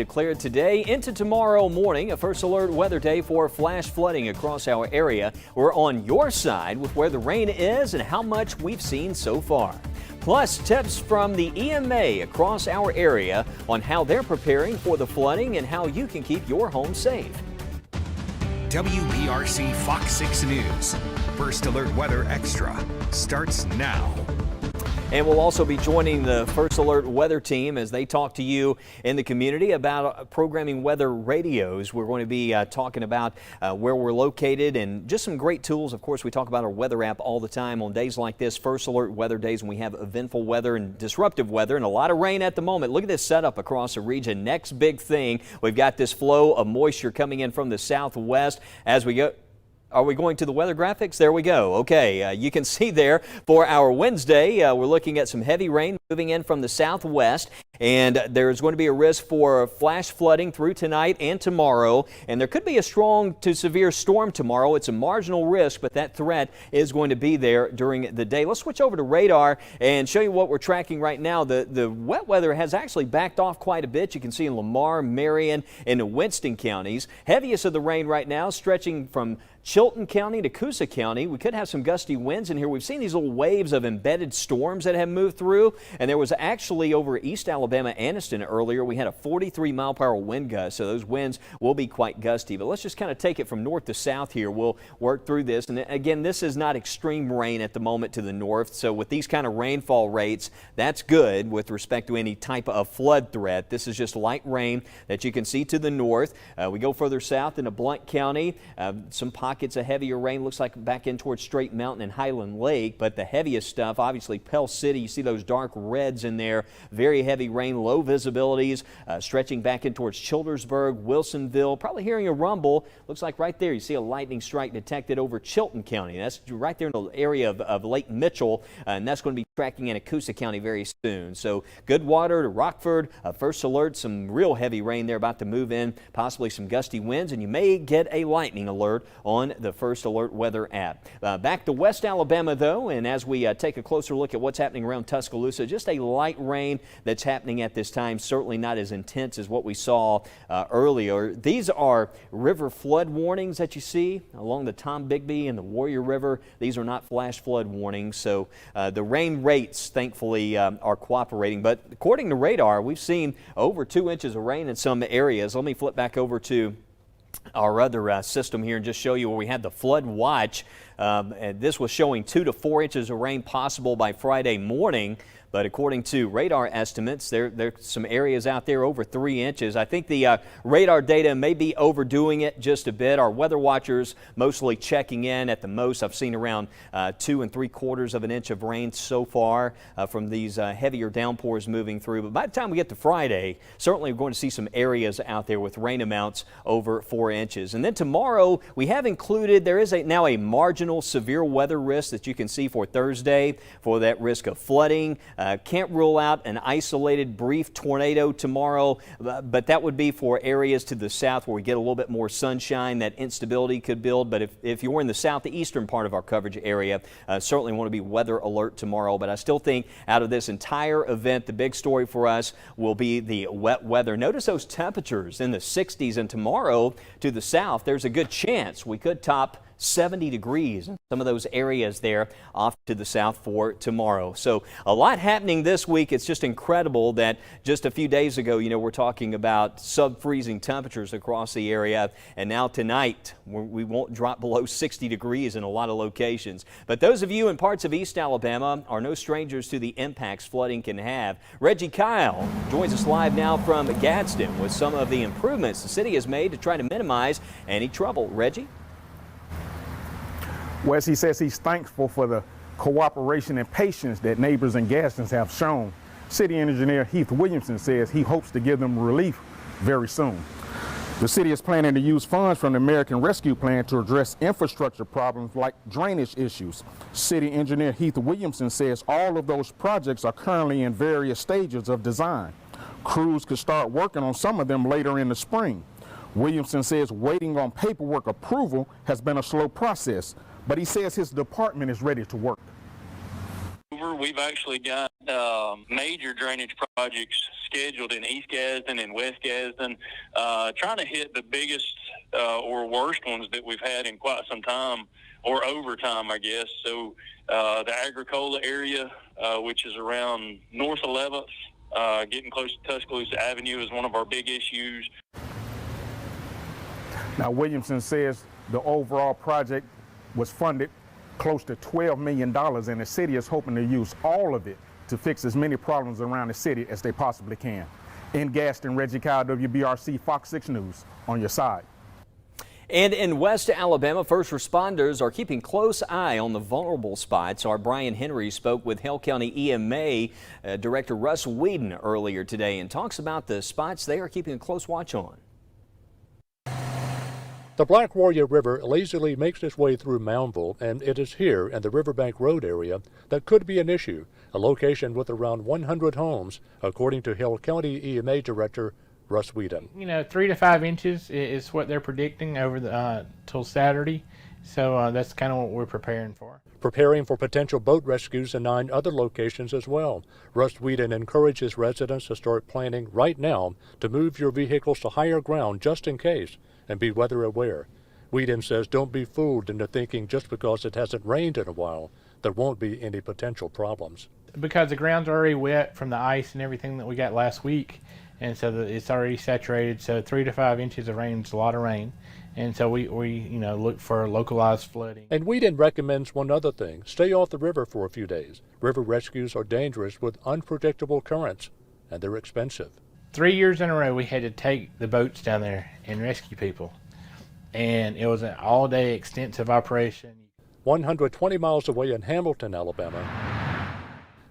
declared today into tomorrow morning, a first alert weather day for flash flooding across our area. We're on your side with where the rain is and how much we've seen so far. Plus, tips from the EMA across our area on how they're preparing for the flooding and how you can keep your home safe. WPRC Fox 6 News. First Alert Weather Extra starts now. And we'll also be joining the First Alert weather team as they talk to you in the community about programming weather radios. We're going to be talking about where we're located and just some great tools. Of course, we talk about our weather app all the time on days like this, First Alert weather days, when we have eventful weather and disruptive weather and a lot of rain at the moment. Look at this setup across the region. Next big thing, we've got this flow of moisture coming in from the southwest as we go. Are we going to the weather graphics? There we go. Okay, you can see there for our Wednesday, we're looking at some heavy rain moving in from the southwest, and there's going to be a risk for flash flooding through tonight and tomorrow, and there could be a strong to severe storm tomorrow. It's a marginal risk, but that threat is going to be there during the day. Let's switch over to radar and show you what we're tracking right now. The wet weather has actually backed off quite a bit. You can see in Lamar, Marion, and the Winston counties. Heaviest of the rain right now stretching from Chilton County to Coosa County. We could have some gusty winds in here. We've seen these little waves of embedded storms that have moved through, and there was actually over East Alabama, Anniston earlier, we had a 43-mile-per-hour wind gust, so those winds will be quite gusty. But let's just kind of take it from north to south here. We'll work through this, and again, this is not extreme rain at the moment to the north, so with these kind of rainfall rates, that's good with respect to any type of flood threat. This is just light rain that you can see to the north. We go further south into Blount County, some pockets of heavier rain, looks like back in towards Straight Mountain and Highland Lake, but the heaviest stuff, obviously Pell City, you see those dark reds in there, very heavy rain, low visibilities, stretching back in towards Childersburg, Wilsonville, probably hearing a rumble, looks like right there you see a lightning strike detected over Chilton County. That's right there in the area of Lake Mitchell, and that's going to be tracking in Coosa County very soon. So Goodwater to Rockford, first alert, some real heavy rain there about to move in, possibly some gusty winds, and you may get a lightning alert on the First Alert weather app. Back to West Alabama though, and as we take a closer look at what's happening around Tuscaloosa, just a light rain that's happening at this time, certainly not as intense as what we saw earlier. These are river flood warnings that you see along the Tom Bigby and the Warrior River. These are not flash flood warnings, so the rain rates thankfully are cooperating, but according to radar, we've seen over 2 inches of rain in some areas. Let me flip back over to our other system here and just show you where we had the flood watch. And this was showing 2 to 4 inches of rain possible by Friday morning. But according to radar estimates, there's some areas out there over 3 inches. I think the radar data may be overdoing it just a bit. Our weather watchers mostly checking in at the most. I've seen around 2 3/4 of an inch of rain so far from these heavier downpours moving through. But by the time we get to Friday, certainly we're going to see some areas out there with rain amounts over 4 inches. And then tomorrow, we have included, there is now a marginal severe weather risk that you can see for Thursday for that risk of flooding. Can't rule out an isolated brief tornado tomorrow, but that would be for areas to the south where we get a little bit more sunshine. That instability could build, but if you're in the southeastern part of our coverage area, certainly want to be weather alert tomorrow. But I still think out of this entire event, the big story for us will be the wet weather. Notice those temperatures in the 60s, and tomorrow to the south, there's a good chance we could top 70 degrees in some of those areas there off to the south for tomorrow. So a lot happening this week. It's just incredible that just a few days ago, we're talking about sub-freezing temperatures across the area, and now tonight we won't drop below 60 degrees in a lot of locations. But those of you in parts of East Alabama are no strangers to the impacts flooding can have. Reggie Kyle joins us live now from Gadsden with some of the improvements the city has made to try to minimize any trouble. Reggie? Wes, he says he's thankful for the cooperation and patience that neighbors in Gadsden have shown. City engineer Heath Williamson says he hopes to give them relief very soon. The city is planning to use funds from the American Rescue Plan to address infrastructure problems like drainage issues. City engineer Heath Williamson says all of those projects are currently in various stages of design. Crews could start working on some of them later in the spring. Williamson says waiting on paperwork approval has been a slow process, but he says his department is ready to work. over. We've actually got major drainage projects scheduled in East Gadsden and West Gadsden, trying to hit the biggest or worst ones that we've had in quite some time, or over time, I guess. So the Agricola area, which is around North 11th, getting close to Tuscaloosa Avenue, is one of our big issues. Now, Williamson says the overall project was funded close to $12 million, and the city is hoping to use all of it to fix as many problems around the city as they possibly can. In Gaston, Reggie Kyle, WBRC, Fox 6 News, on your side. And in West Alabama, first responders are keeping close eye on the vulnerable spots. Our Brian Henry spoke with Hale County EMA Director Russ Whedon earlier today and talks about the spots they are keeping a close watch on. The Black Warrior River lazily makes its way through Moundville, and it is here in the Riverbank Road area that could be an issue, a location with around 100 homes, according to Hale County EMA Director Russ Whedon. 3 to 5 inches is what they're predicting over the till Saturday, so that's kind of what we're preparing for. Preparing for potential boat rescues in 9 other locations as well. Russ Whedon encourages residents to start planning right now to move your vehicles to higher ground just in case, and be weather aware. Whedon says don't be fooled into thinking just because it hasn't rained in a while, there won't be any potential problems. Because the ground's already wet from the ice and everything that we got last week, and so it's already saturated, so 3 to 5 inches of rain is a lot of rain. And so we look for localized flooding. And Whedon recommends one other thing. Stay off the river for a few days. River rescues are dangerous with unpredictable currents, and they're expensive. 3 years in a row we had to take the boats down there and rescue people. And it was an all-day extensive operation. 120 miles away in Hamilton, Alabama,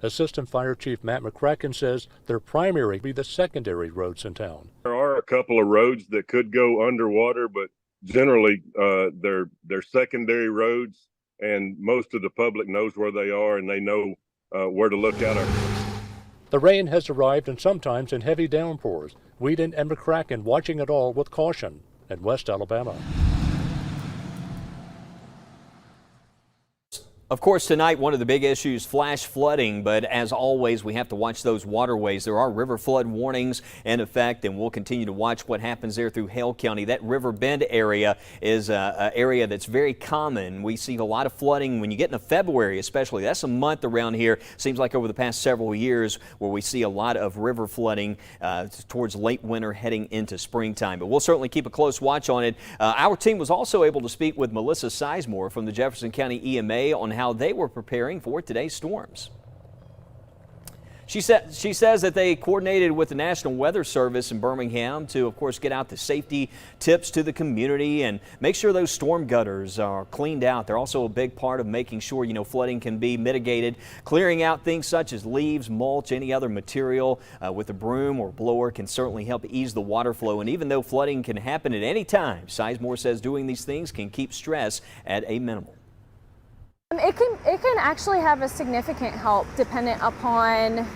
Assistant Fire Chief Matt McCracken says their primary will be the secondary roads in town. There are a couple of roads that could go underwater, but generally they're secondary roads, and most of the public knows where they are and they know where to look at them. The rain has arrived, and sometimes in heavy downpours. Whedon and McCracken watching it all with caution in West Alabama. Of course, tonight, one of the big issues, flash flooding, but as always, we have to watch those waterways. There are river flood warnings in effect, and we'll continue to watch what happens there through Hale County. That River Bend area is an area that's very common. We see a lot of flooding when you get into February, especially. That's a month around here, seems like over the past several years, where we see a lot of river flooding towards late winter heading into springtime. But we'll certainly keep a close watch on it. Our team was also able to speak with Melissa Sizemore from the Jefferson County EMA on how they were preparing for today's storms. She says that they coordinated with the National Weather Service in Birmingham to, of course, get out the safety tips to the community and make sure those storm gutters are cleaned out. They're also a big part of making sure, flooding can be mitigated. Clearing out things such as leaves, mulch, any other material with a broom or blower can certainly help ease the water flow. And even though flooding can happen at any time, Sizemore says doing these things can keep stress at a minimum. It can actually have a significant help dependent upon,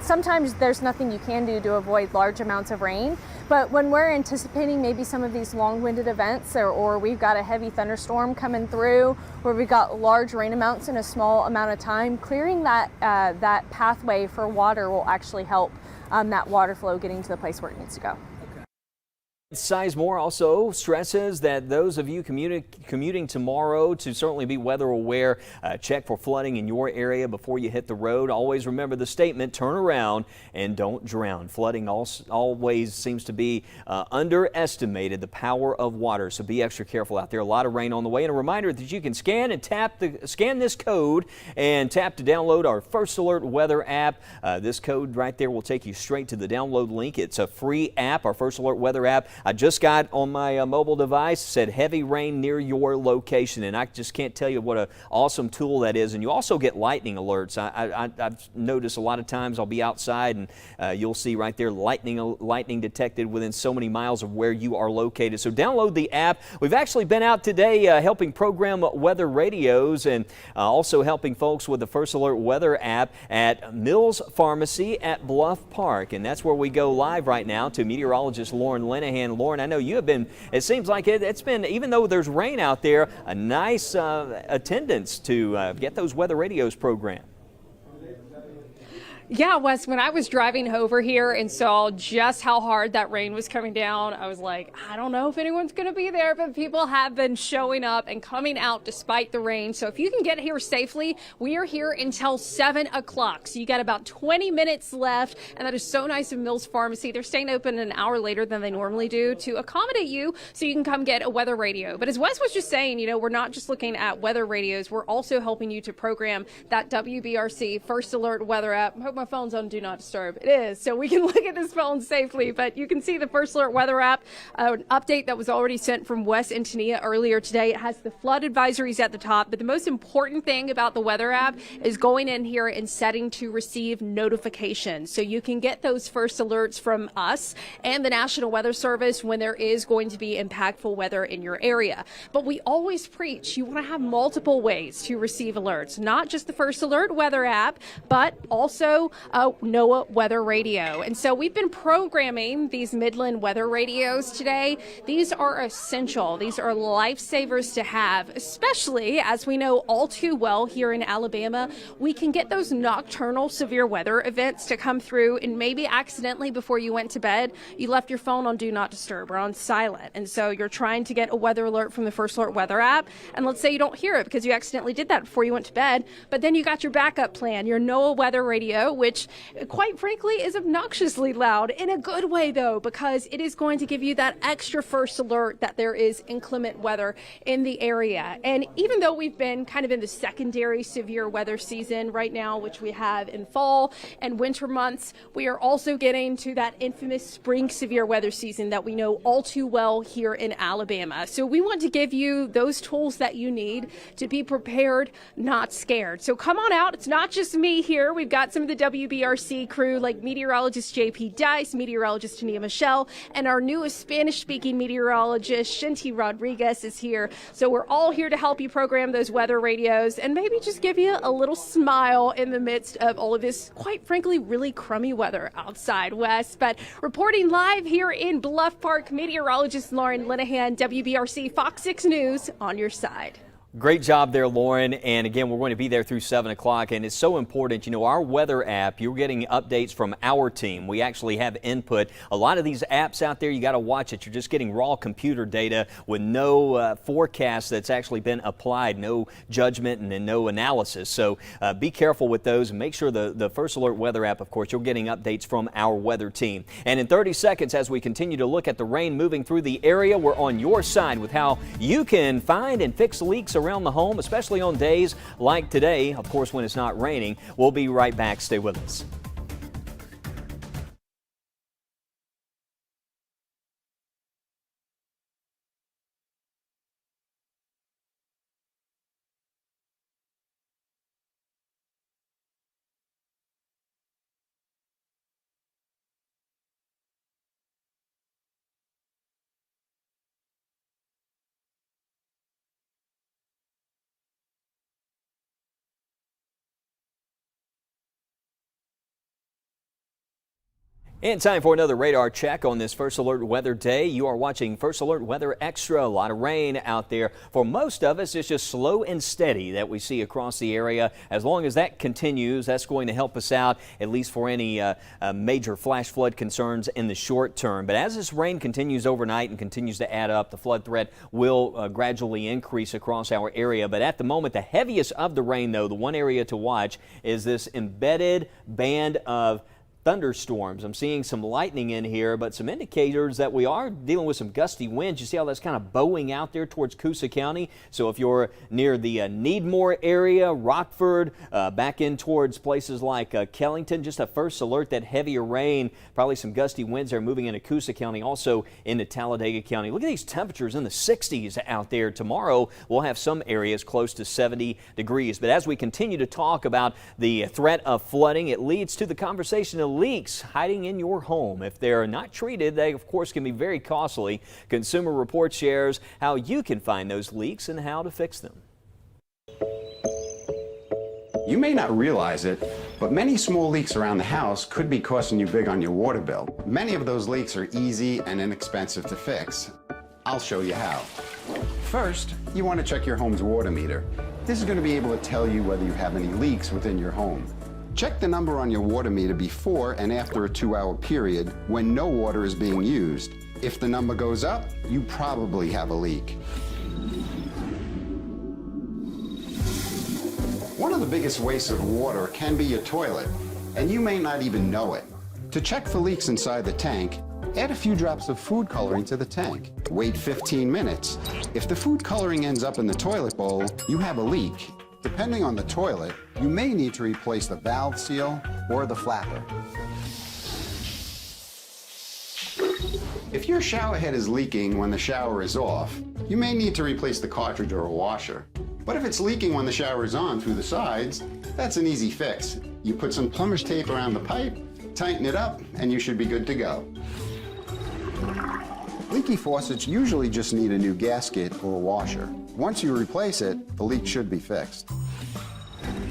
sometimes there's nothing you can do to avoid large amounts of rain, but when we're anticipating maybe some of these long-winded events or we've got a heavy thunderstorm coming through where we've got large rain amounts in a small amount of time, clearing that pathway for water will actually help that water flow getting to the place where it needs to go. Sizemore also stresses that those of you commuting tomorrow to certainly be weather aware, check for flooding in your area before you hit the road. Always remember the statement, turn around and don't drown. Flooding always seems to be underestimated, the power of water, so be extra careful out there. A lot of rain on the way, and a reminder that you can scan this code and tap to download our First Alert Weather app. This code right there will take you straight to the download link. It's a free app, our First Alert Weather app. I just got on my mobile device, said heavy rain near your location, and I just can't tell you what an awesome tool that is. And you also get lightning alerts. I've noticed a lot of times I'll be outside and you'll see right there lightning detected within so many miles of where you are located. So download the app. We've actually been out today helping program weather radios and also helping folks with the First Alert Weather app at Mills Pharmacy at Bluff Park. And that's where we go live right now to meteorologist Lauren Linehan. Lauren, I know you have been, it seems like it's been, even though there's rain out there, a nice attendance to get those weather radios programmed. Yeah, Wes, when I was driving over here and saw just how hard that rain was coming down, I was like, I don't know if anyone's going to be there, but people have been showing up and coming out despite the rain. So if you can get here safely, we are here until 7 o'clock. So you got about 20 minutes left, and that is so nice of Mills Pharmacy. They're staying open an hour later than they normally do to accommodate you so you can come get a weather radio. But as Wes was just saying, we're not just looking at weather radios. We're also helping you to program that WBRC First Alert weather app. I hope my phone's on Do Not Disturb. It is, so we can look at this phone safely. But you can see the First Alert weather app, an update that was already sent from Wes and Tania earlier today. It has the flood advisories at the top, but the most important thing about the weather app is going in here and setting to receive notifications. So you can get those first alerts from us and the National Weather Service when there is going to be impactful weather in your area. But we always preach you want to have multiple ways to receive alerts, not just the First Alert weather app, but also NOAA weather radio. And so we've been programming these Midland weather radios today. These are essential. These are lifesavers to have, especially as we know all too well here in Alabama, we can get those nocturnal severe weather events to come through, and maybe accidentally before you went to bed, you left your phone on Do Not Disturb or on silent. And so you're trying to get a weather alert from the First Alert weather app, and let's say you don't hear it because you accidentally did that before you went to bed, but then you got your backup plan, your NOAA weather radio, which quite frankly is obnoxiously loud in a good way though, because it is going to give you that extra first alert that there is inclement weather in the area. And even though we've been kind of in the secondary severe weather season right now, which we have in fall and winter months, we are also getting to that infamous spring severe weather season that we know all too well here in Alabama. So we want to give you those tools that you need to be prepared, not scared. So come on out. It's not just me here. We've got some of the WBRC crew like meteorologist JP Dice, meteorologist Tania Michelle, and our newest Spanish-speaking meteorologist Shinty Rodriguez is here. So we're all here to help you program those weather radios and maybe just give you a little smile in the midst of all of this, quite frankly, really crummy weather outside, Wes. But reporting live here in Bluff Park, meteorologist Lauren Linehan, WBRC Fox 6 News, on your side. Great job there, Lauren. And again, we're going to be there through 7 o'clock. And it's so important. Our weather app, you're getting updates from our team. We actually have input. A lot of these apps out there, you got to watch it. You're just getting raw computer data with no forecast that's actually been applied, no judgment and no analysis. So be careful with those and make sure the First Alert weather app, of course, you're getting updates from our weather team. And in 30 seconds, as we continue to look at the rain moving through the area, we're on your side with how you can find and fix leaks around the home, especially on days like today, of course, when it's not raining. We'll be right back. Stay with us. And time for another radar check on this First Alert Weather Day. You are watching First Alert Weather Extra. A lot of rain out there. For most of us, it's just slow and steady that we see across the area. As long as that continues, that's going to help us out, at least for any major flash flood concerns in the short term. But as this rain continues overnight and continues to add up, the flood threat will gradually increase across our area. But at the moment, the heaviest of the rain, though, the one area to watch is this embedded band of thunderstorms. I'm seeing some lightning in here, but some indicators that we are dealing with some gusty winds. You see how that's kind of bowing out there towards Coosa County. So if you're near the Needmore area, Rockford, back in towards places like Kellington, just a first alert that heavier rain, probably some gusty winds are moving into Coosa County, also into Talladega County. Look at these temperatures in the 60s out there. Tomorrow we'll have some areas close to 70 degrees. But as we continue to talk about the threat of flooding, it leads to the conversation of leaks hiding in your home. If they're not treated, they of course can be very costly. Consumer Report shares how you can find those leaks and how to fix them. You may not realize it, but many small leaks around the house could be costing you big on your water bill. Many of those leaks are easy and inexpensive to fix. I'll show you how. First, you want to check your home's water meter. This is going to be able to tell you whether you have any leaks within your home. Check the number on your water meter before and after a 2-hour period when no water is being used. If the number goes up, you probably have a leak. One of the biggest wastes of water can be your toilet, and you may not even know it. To check for leaks inside the tank, add a few drops of food coloring to the tank. Wait 15 minutes. If the food coloring ends up in the toilet bowl, you have a leak. Depending on the toilet, you may need to replace the valve seal or the flapper. If your shower head is leaking when the shower is off, you may need to replace the cartridge or a washer. But if it's leaking when the shower is on through the sides, that's an easy fix. You put some plumber's tape around the pipe, tighten it up, and you should be good to go. Leaky faucets usually just need a new gasket or a washer. Once you replace it, the leak should be fixed.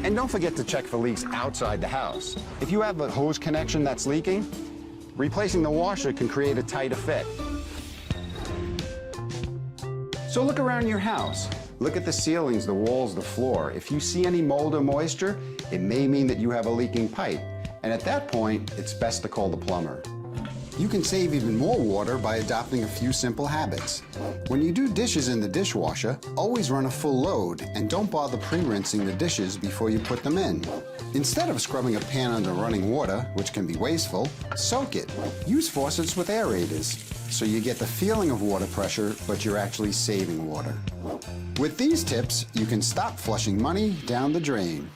And don't forget to check for leaks outside the house. If you have a hose connection that's leaking, replacing the washer can create a tighter fit. So look around your house. Look at the ceilings, the walls, the floor. If you see any mold or moisture, it may mean that you have a leaking pipe. And at that point, it's best to call the plumber. You can save even more water by adopting a few simple habits. When you do dishes in the dishwasher, always run a full load and don't bother pre-rinsing the dishes before you put them in. Instead of scrubbing a pan under running water, which can be wasteful, soak it. Use faucets with aerators, so you get the feeling of water pressure, but you're actually saving water. With these tips, you can stop flushing money down the drain.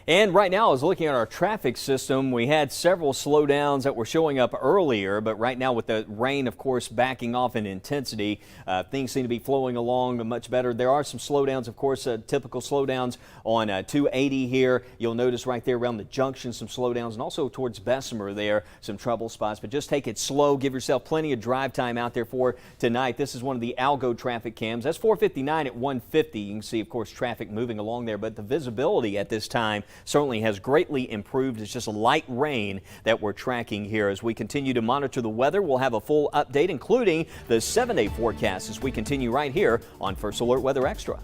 And right now, I was looking at our traffic system. We had several slowdowns that were showing up earlier, but right now with the rain, of course, backing off in intensity, things seem to be flowing along much better. There are some slowdowns, of course, typical slowdowns on 280 here. You'll notice right there around the junction some slowdowns, and also towards Bessemer there, some trouble spots. But just take it slow. Give yourself plenty of drive time out there for tonight. This is one of the Algo traffic cams. That's 459 at 150. You can see, of course, traffic moving along there, but the visibility at this time certainly has greatly improved. It's just a light rain that we're tracking here. As we continue to monitor the weather, we'll have a full update, including the 7-day forecast, as we continue right here on First Alert Weather Extra.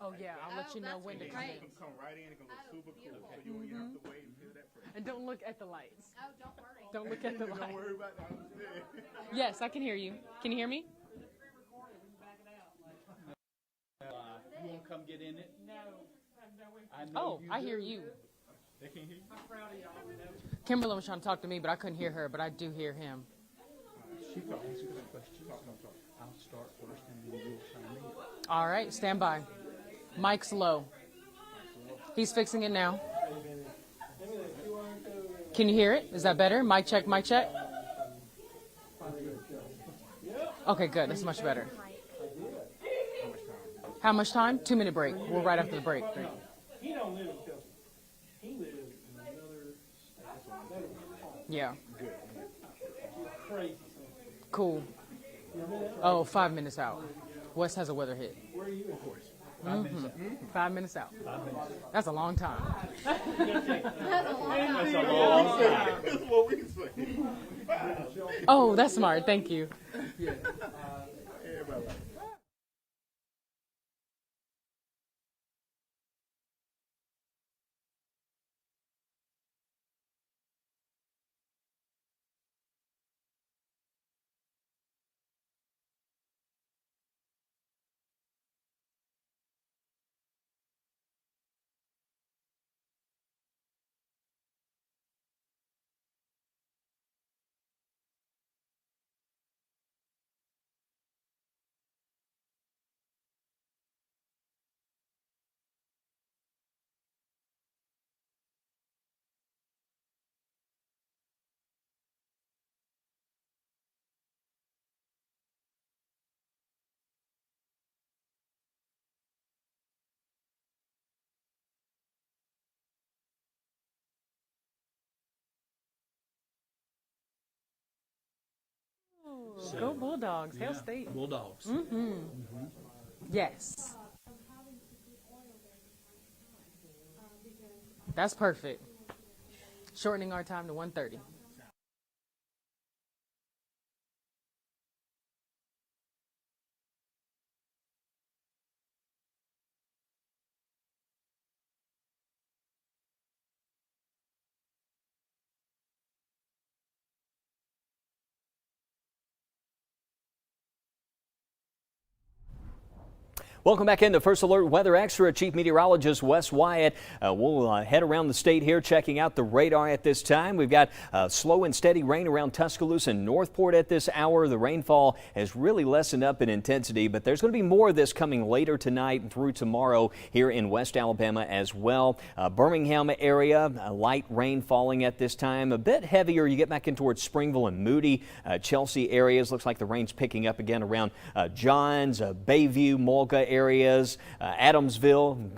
Oh yeah, I'll let you know when to come in. Come right in, it's gonna look super cool. So you won't even have to wait and feel that pressure. And don't look at the lights. Oh, don't worry. Don't look at the lights. Don't worry about that. Yes, I can hear you. Can you hear me? You won't come get in it? Oh, I hear you. They can't hear you. Kimberly was trying to talk to me, but I couldn't hear her, but I do hear him. She talking. She got questions. I'll start first and then you'll chime in. All right, stand by. Mike's low. He's fixing it now. Can you hear it? Is that better? Mic check, mic check. Okay, good. That's much better. How much time? 2-minute break. We're right after the break. He don't live because he lives in another state. Yeah. Crazy. Cool. Oh, 5 minutes out. Wes has a weather hit. Where are you, of course? 5 minutes out. That's a long time. That's a long time. That's what we say. Oh, that's smart. Thank you. Everybody like Go Bulldogs. Hail State. Bulldogs. Yes. That's perfect. Shortening our time to 1:30. Welcome back into First Alert Weather Extra. Chief Meteorologist Wes Wyatt. We'll head around the state here checking out the radar at this time. We've got slow and steady rain around Tuscaloosa and Northport at this hour. The rainfall has really lessened up in intensity, but there's going to be more of this coming later tonight and through tomorrow here in West Alabama as well. Birmingham area, light rain falling at this time. A bit heavier. You get back in towards Springville and Moody, Chelsea areas. Looks like the rain's picking up again around Johns, Bayview, Mulga areas, Adamsville,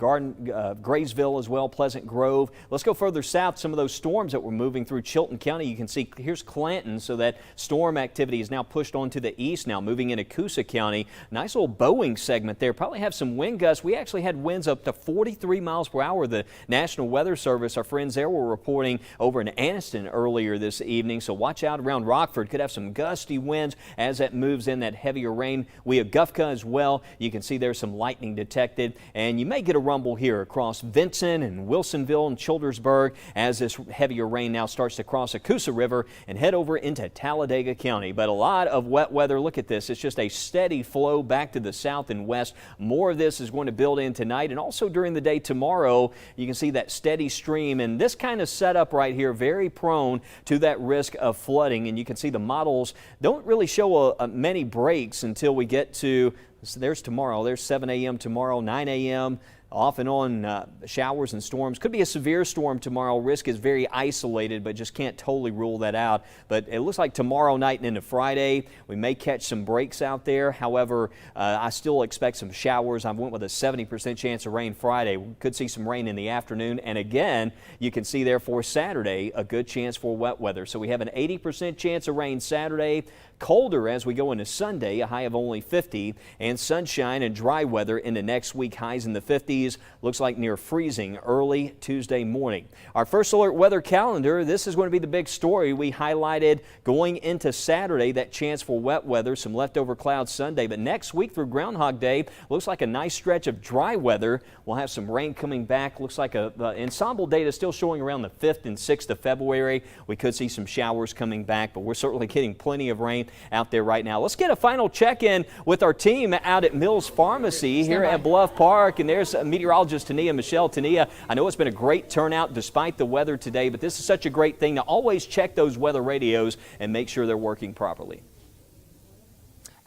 Graysville as well, Pleasant Grove. Let's go further south. Some of those storms that were moving through Chilton County. You can see here's Clanton, so that storm activity is now pushed on to the east now, moving into Coosa County. Nice little Boeing segment there. Probably have some wind gusts. We actually had winds up to 43 miles per hour. The National Weather Service, our friends there, were reporting over in Anniston earlier this evening, so watch out around Rockford. Could have some gusty winds as that moves in, that heavier rain. We have Gufka as well. You can see there's some lightning detected, and you may get a rumble here across Vinson and Wilsonville and Childersburg as this heavier rain now starts to cross the Coosa River and head over into Talladega County. But a lot of wet weather. Look at this. It's just a steady flow back to the south and west. More of this is going to build in tonight and also during the day tomorrow. You can see that steady stream, and this kind of setup right here very prone to that risk of flooding. And you can see the models don't really show many breaks until we get to, so there's tomorrow. There's 7 a.m. tomorrow, 9 a.m. Off and on showers and storms. Could be a severe storm tomorrow. Risk is very isolated, but just can't totally rule that out. But it looks like tomorrow night and into Friday, we may catch some breaks out there. However, I still expect some showers. I went with a 70% chance of rain Friday. We could see some rain in the afternoon. And again, you can see there for Saturday, a good chance for wet weather. So we have an 80% chance of rain Saturday. Colder as we go into Sunday, a high of only 50, and sunshine and dry weather into next week, highs in the 50s. Looks like near freezing early Tuesday morning. Our First Alert weather calendar, this is going to be the big story. We highlighted going into Saturday that chance for wet weather, some leftover clouds Sunday, but next week through Groundhog Day, looks like a nice stretch of dry weather. We'll have some rain coming back. Looks like the ensemble data is still showing around the 5th and 6th of February. We could see some showers coming back, but we're certainly getting plenty of rain out there right now. Let's get a final check-in with our team out at Mills Pharmacy here at Bluff Park, and there's meteorologist Tania Michelle. Tania, I know it's been a great turnout despite the weather today, but this is such a great thing to always check those weather radios and make sure they're working properly.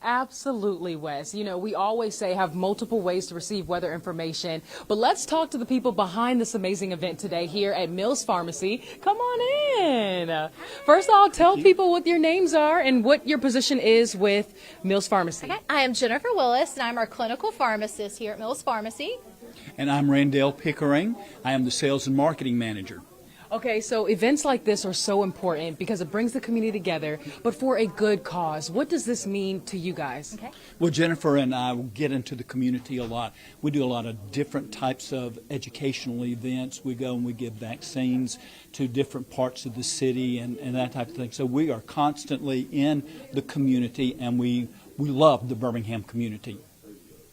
Absolutely, Wes. You know, we always say have multiple ways to receive weather information, but let's talk to the people behind this amazing event today here at Mills Pharmacy. Come on in. First of all, tell people what your names are and what your position is with Mills Pharmacy. Okay. I am Jennifer Willis, and I'm our clinical pharmacist here at Mills Pharmacy. And I'm Randall Pickering. I am the sales and marketing manager. Okay, so events like this are so important because it brings the community together, but for a good cause. What does this mean to you guys? Okay. Well, Jennifer and I will get into the community a lot. We do a lot of different types of educational events. We go and we give vaccines to different parts of the city and that type of thing. So we are constantly in the community, and we love the Birmingham community.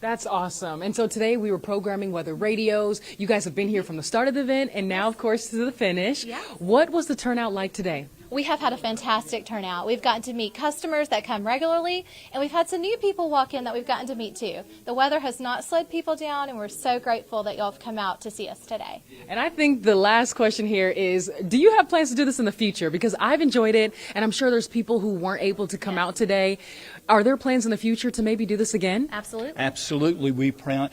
That's awesome. And so today we were programming weather radios. You guys have been here from the start of the event and now, of course, to the finish. Yeah. What was the turnout like today? We have had a fantastic turnout. We've gotten to meet customers that come regularly, and we've had some new people walk in that we've gotten to meet too. The weather has not slowed people down, and we're so grateful that y'all have come out to see us today. And I think the last question here is, do you have plans to do this in the future? Because I've enjoyed it, and I'm sure there's people who weren't able to come out today. Are there plans in the future to maybe do this again? Absolutely. Absolutely. We plan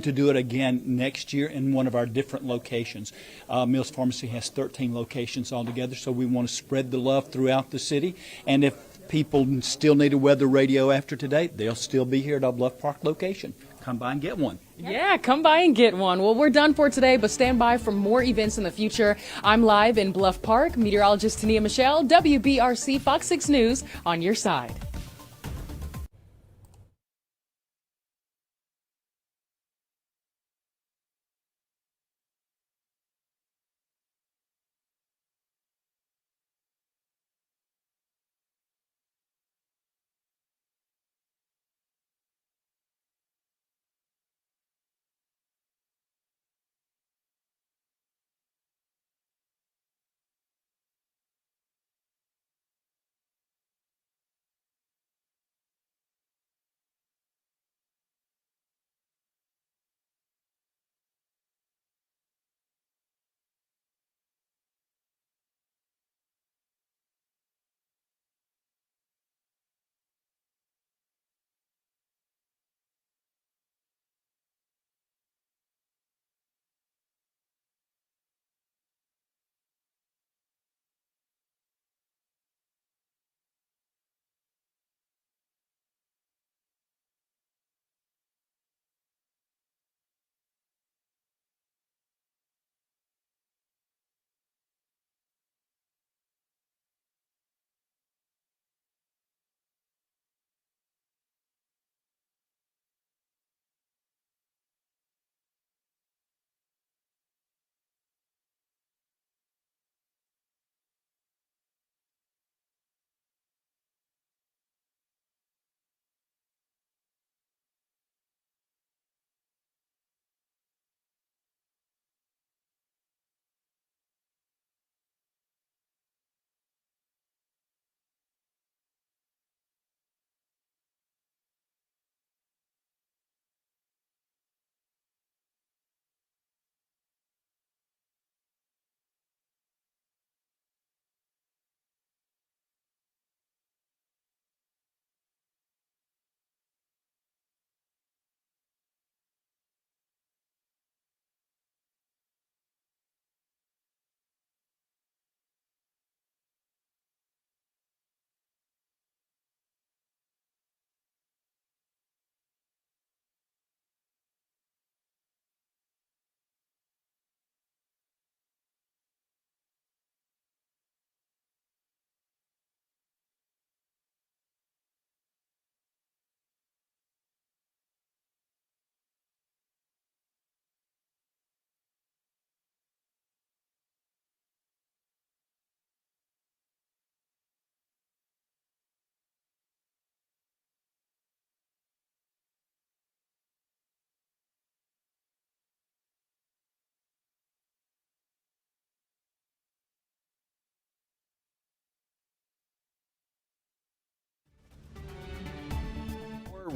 to do it again next year in one of our different locations. Mills Pharmacy has 13 locations altogether, so we want to spread the love throughout the city. And if people still need a weather radio after today, they'll still be here at our Bluff Park location. Come by and get one. Yeah, come by and get one. Well, we're done for today, but stand by for more events in the future. I'm live in Bluff Park. Meteorologist Tania Michelle, WBRC Fox 6 News on your side.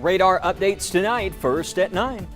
Radar updates tonight, first at 9.